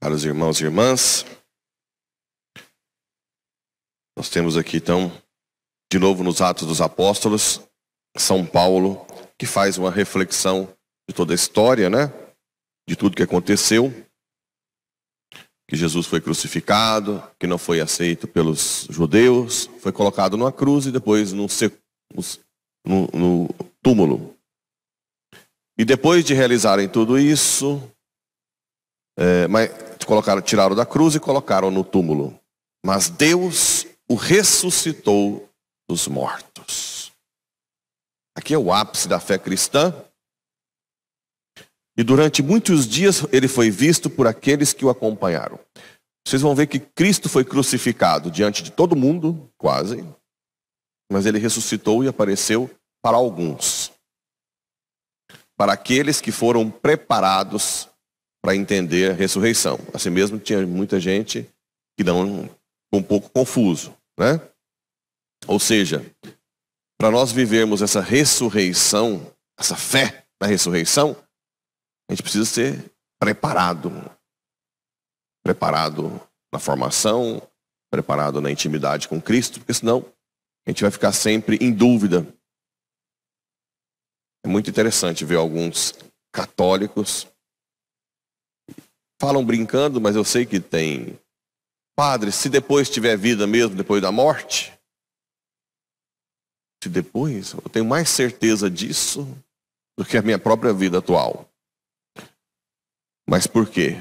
Caros irmãos e irmãs, nós temos aqui então, de novo nos Atos dos Apóstolos, São Paulo, que faz uma reflexão de toda a história, né? De tudo que aconteceu, que Jesus foi crucificado, que não foi aceito pelos judeus, foi colocado numa cruz e depois no túmulo. E depois de realizarem tudo isso, tiraram da cruz e colocaram no túmulo. Mas Deus o ressuscitou dos mortos. Aqui é o ápice da fé cristã. E durante muitos dias ele foi visto por aqueles que o acompanharam. Vocês vão ver que Cristo foi crucificado diante de todo mundo, quase. Mas ele ressuscitou e apareceu para alguns. Para aqueles que foram preparados para entender a ressurreição. Assim mesmo tinha muita gente que não, um pouco confuso, né? Ou seja, para nós vivermos essa ressurreição, essa fé na ressurreição, a gente precisa ser preparado. Preparado na formação, preparado na intimidade com Cristo, porque senão a gente vai ficar sempre em dúvida. É muito interessante ver alguns católicos falam brincando, mas eu sei que tem. Padre, se depois tiver vida mesmo, depois da morte? Se depois? Eu tenho mais certeza disso do que a minha própria vida atual. Mas por quê?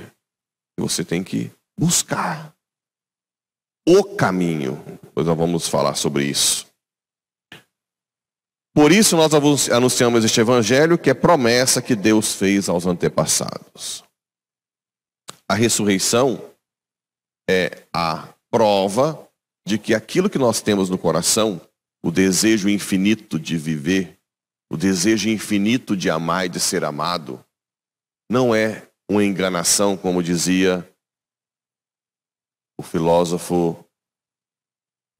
Você tem que buscar o caminho. Depois nós vamos falar sobre isso. Por isso nós anunciamos este evangelho, que é promessa que Deus fez aos antepassados. A ressurreição é a prova de que aquilo que nós temos no coração, o desejo infinito de viver, o desejo infinito de amar e de ser amado, não é uma enganação, como dizia o filósofo,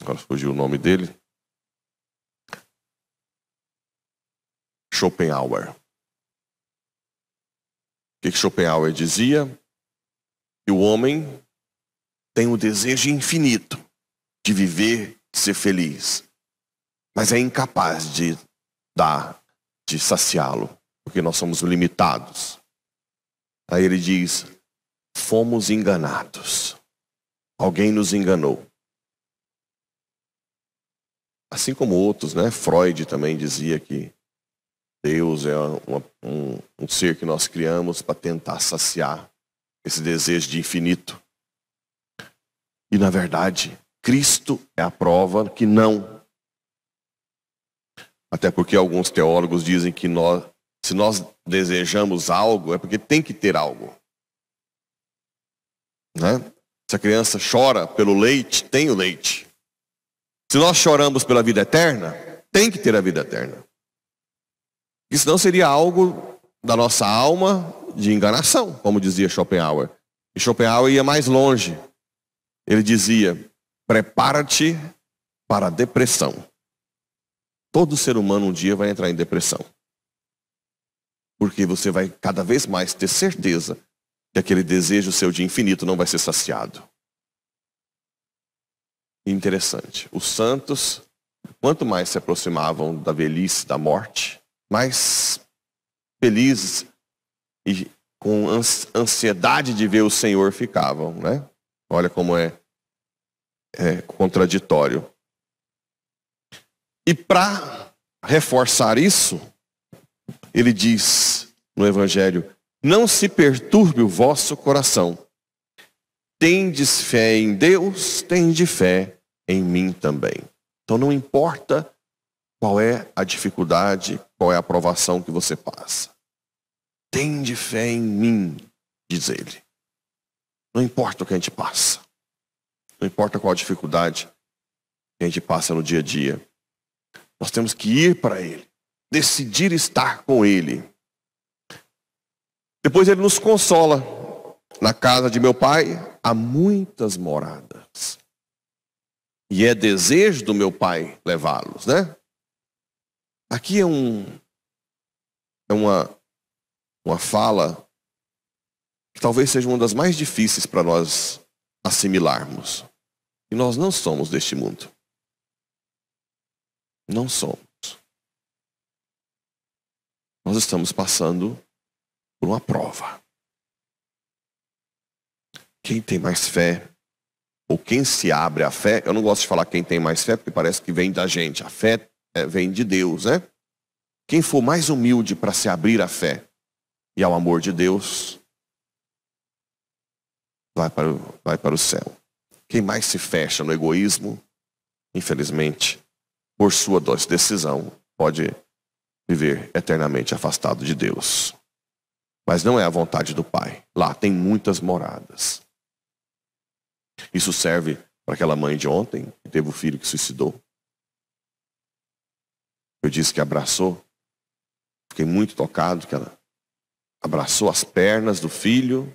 agora fugiu o nome dele, Schopenhauer. O que Schopenhauer dizia? Que o homem tem um desejo infinito de viver, de ser feliz, mas é incapaz de saciá-lo, porque nós somos limitados. Aí ele diz, fomos enganados. Alguém nos enganou. Assim como outros, né? Freud também dizia que Deus é um ser que nós criamos para tentar saciar esse desejo de infinito. E na verdade, Cristo é a prova que não. Até porque alguns teólogos dizem que se nós desejamos algo, é porque tem que ter algo. Né? Se a criança chora pelo leite, tem o leite. Se nós choramos pela vida eterna, tem que ter a vida eterna. Porque senão seria algo da nossa alma de enganação, como dizia Schopenhauer. E Schopenhauer ia mais longe. Ele dizia, prepara-te para a depressão. Todo ser humano um dia vai entrar em depressão. Porque você vai cada vez mais ter certeza que aquele desejo seu de infinito não vai ser saciado. Interessante. Os santos, quanto mais se aproximavam da velhice, da morte, mais felizes e com ansiedade de ver o Senhor ficavam, né? Olha como é contraditório. E para reforçar isso, ele diz no Evangelho, não se perturbe o vosso coração. Tendes fé em Deus, tende fé em mim também. Então não importa qual é a dificuldade, qual é a provação que você passa. Tende fé em mim, diz ele. Não importa o que a gente passa. Não importa qual a dificuldade que a gente passa no dia a dia. Nós temos que ir para ele. Decidir estar com ele. Depois ele nos consola. Na casa de meu pai há muitas moradas. E é desejo do meu pai levá-los, né? Aqui é uma fala que talvez seja uma das mais difíceis para nós assimilarmos. E nós não somos deste mundo. Não somos. Nós estamos passando por uma prova. Quem tem mais fé, ou quem se abre à fé, eu não gosto de falar quem tem mais fé, porque parece que vem da gente. A fé vem de Deus, né? Quem for mais humilde para se abrir à fé e ao amor de Deus, vai para o céu. Quem mais se fecha no egoísmo, infelizmente, por sua decisão, pode viver eternamente afastado de Deus. Mas não é a vontade do Pai. Lá tem muitas moradas. Isso serve para aquela mãe de ontem, que teve o filho que suicidou. Eu disse que abraçou. Fiquei muito tocado que ela abraçou as pernas do filho,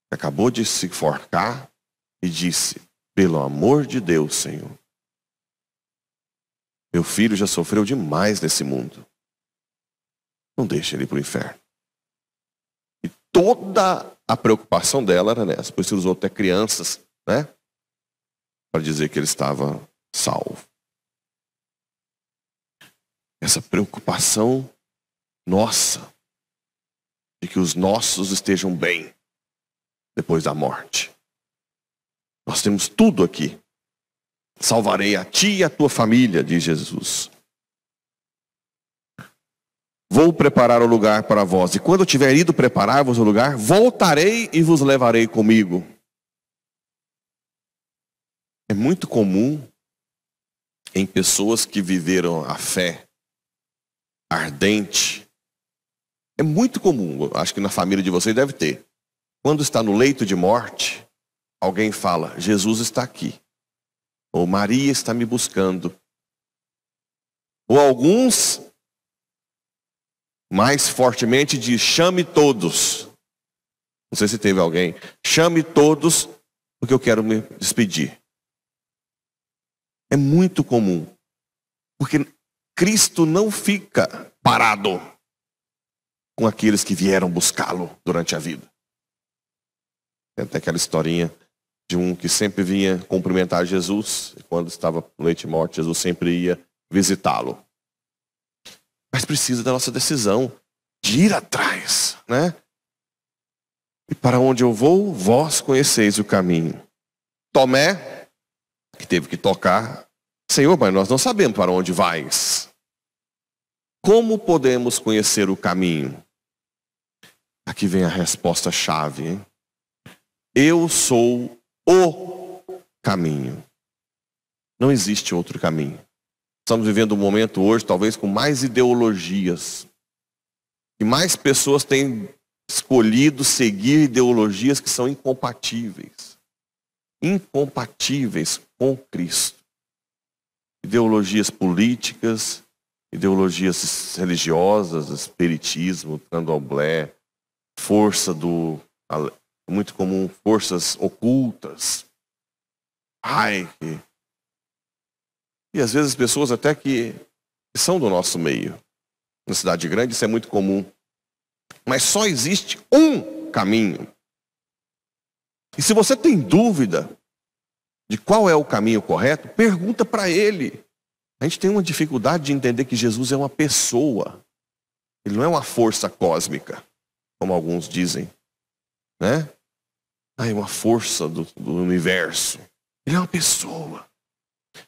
que acabou de se enforcar, e disse: pelo amor de Deus, Senhor, meu filho já sofreu demais nesse mundo. Não deixe ele para o inferno. E toda a preocupação dela era nessa. Por isso usou até crianças, né? Para dizer que ele estava salvo. Essa preocupação nossa, de que os nossos estejam bem depois da morte. Nós temos tudo aqui. Salvarei a ti e a tua família, diz Jesus. Vou preparar o lugar para vós, e quando eu tiver ido preparar-vos o lugar, voltarei e vos levarei comigo. É muito comum em pessoas que viveram a fé ardente. É muito comum, acho que na família de vocês deve ter. Quando está no leito de morte, alguém fala: Jesus está aqui. Ou Maria está me buscando. Ou alguns, mais fortemente, diz: chame todos. Não sei se teve alguém. Chame todos, porque eu quero me despedir. É muito comum. Porque Cristo não fica parado com aqueles que vieram buscá-lo durante a vida. Tem até aquela historinha de um que sempre vinha cumprimentar Jesus, e quando estava no leito de morte, Jesus sempre ia visitá-lo. Mas precisa da nossa decisão de ir atrás, né? E para onde eu vou, vós conheceis o caminho. Tomé, que teve que tocar: Senhor, mas nós não sabemos para onde vais. Como podemos conhecer o caminho? Aqui vem a resposta-chave, hein? Eu sou o caminho. Não existe outro caminho. Estamos vivendo um momento hoje, talvez, com mais ideologias. E mais pessoas têm escolhido seguir ideologias que são incompatíveis. Incompatíveis com Cristo. Ideologias políticas, ideologias religiosas, espiritismo, candomblé, força do... muito comum, forças ocultas. E às vezes pessoas até que são do nosso meio. Na cidade grande isso é muito comum. Mas só existe um caminho. E se você tem dúvida de qual é o caminho correto, pergunta para ele. A gente tem uma dificuldade de entender que Jesus é uma pessoa. Ele não é uma força cósmica, como alguns dizem, né? É uma força do universo. Ele é uma pessoa.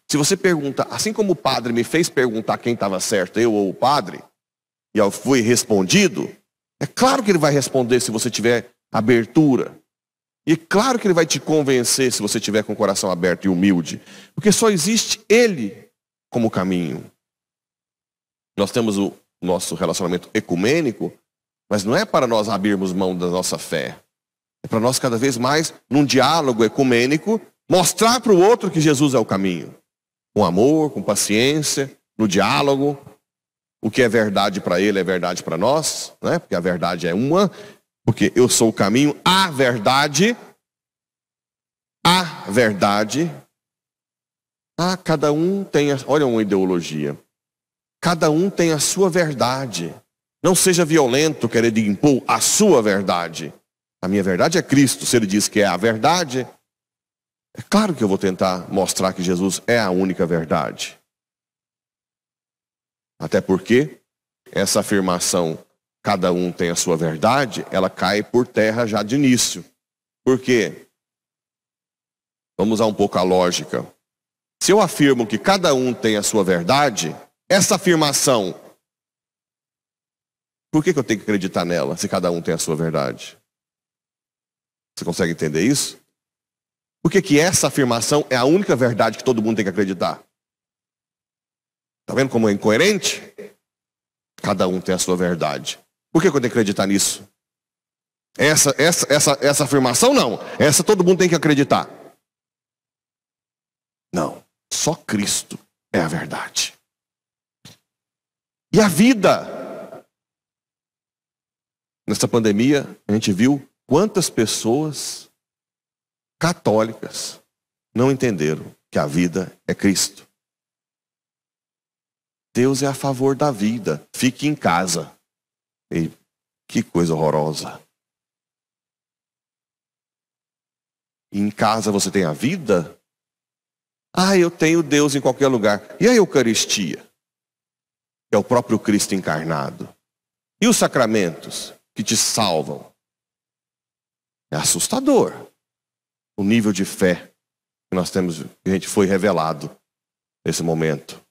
Se você pergunta, assim como o padre me fez perguntar quem estava certo, eu ou o padre, e eu fui respondido, é claro que ele vai responder se você tiver abertura. E é claro que ele vai te convencer se você tiver com o coração aberto e humilde. Porque só existe ele como caminho. Nós temos o nosso relacionamento ecumênico, mas não é para nós abrirmos mão da nossa fé. É para nós cada vez mais, num diálogo ecumênico, mostrar para o outro que Jesus é o caminho. Com amor, com paciência, no diálogo. O que é verdade para ele é verdade para nós, né? Porque a verdade é uma. Porque eu sou o caminho, a verdade. Cada um tem, olha uma ideologia. Cada um tem a sua verdade. Não seja violento querer impor a sua verdade. A minha verdade é Cristo. Se ele diz que é a verdade, é claro que eu vou tentar mostrar que Jesus é a única verdade. Até porque essa afirmação, cada um tem a sua verdade, ela cai por terra já de início. Por quê? Vamos usar um pouco a lógica. Se eu afirmo que cada um tem a sua verdade, essa afirmação, por que eu tenho que acreditar nela, se cada um tem a sua verdade? Você consegue entender isso? Por que essa afirmação é a única verdade que todo mundo tem que acreditar? Está vendo como é incoerente? Cada um tem a sua verdade. Por que eu tenho que acreditar nisso? Essa afirmação não. Essa todo mundo tem que acreditar. Não. Só Cristo é a verdade. E a vida? Nessa pandemia, a gente viu quantas pessoas católicas não entenderam que a vida é Cristo. Deus é a favor da vida. Fique em casa. E que coisa horrorosa. E em casa você tem a vida? Eu tenho Deus em qualquer lugar. E a Eucaristia? Que é o próprio Cristo encarnado. E os sacramentos que te salvam? É assustador o nível de fé que nós temos, que a gente foi revelado nesse momento.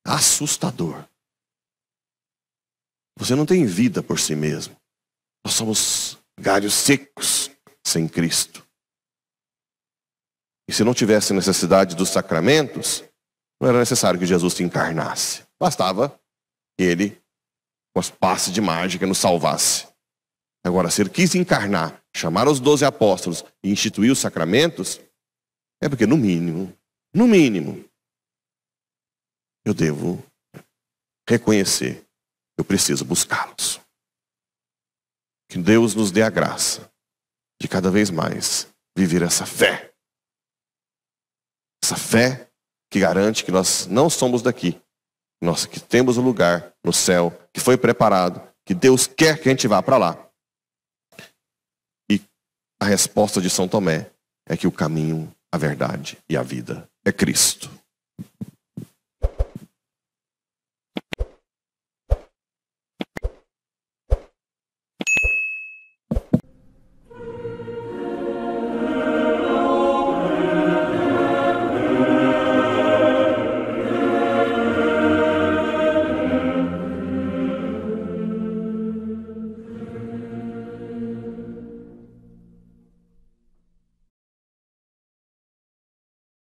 Assustador. Você não tem vida por si mesmo. Nós somos galhos secos sem Cristo. E se não tivesse necessidade dos sacramentos, não era necessário que Jesus se encarnasse. Bastava que ele, com as passes de mágica, nos salvasse. Agora, se ele quis encarnar, chamar os 12 apóstolos e instituir os sacramentos, é porque no mínimo, eu devo reconhecer, eu preciso buscá-los. Que Deus nos dê a graça de cada vez mais viver essa fé. Essa fé que garante que nós não somos daqui. Nós que temos um lugar no céu, que foi preparado, que Deus quer que a gente vá para lá. E a resposta de São Tomé é que o caminho, a verdade e a vida é Cristo.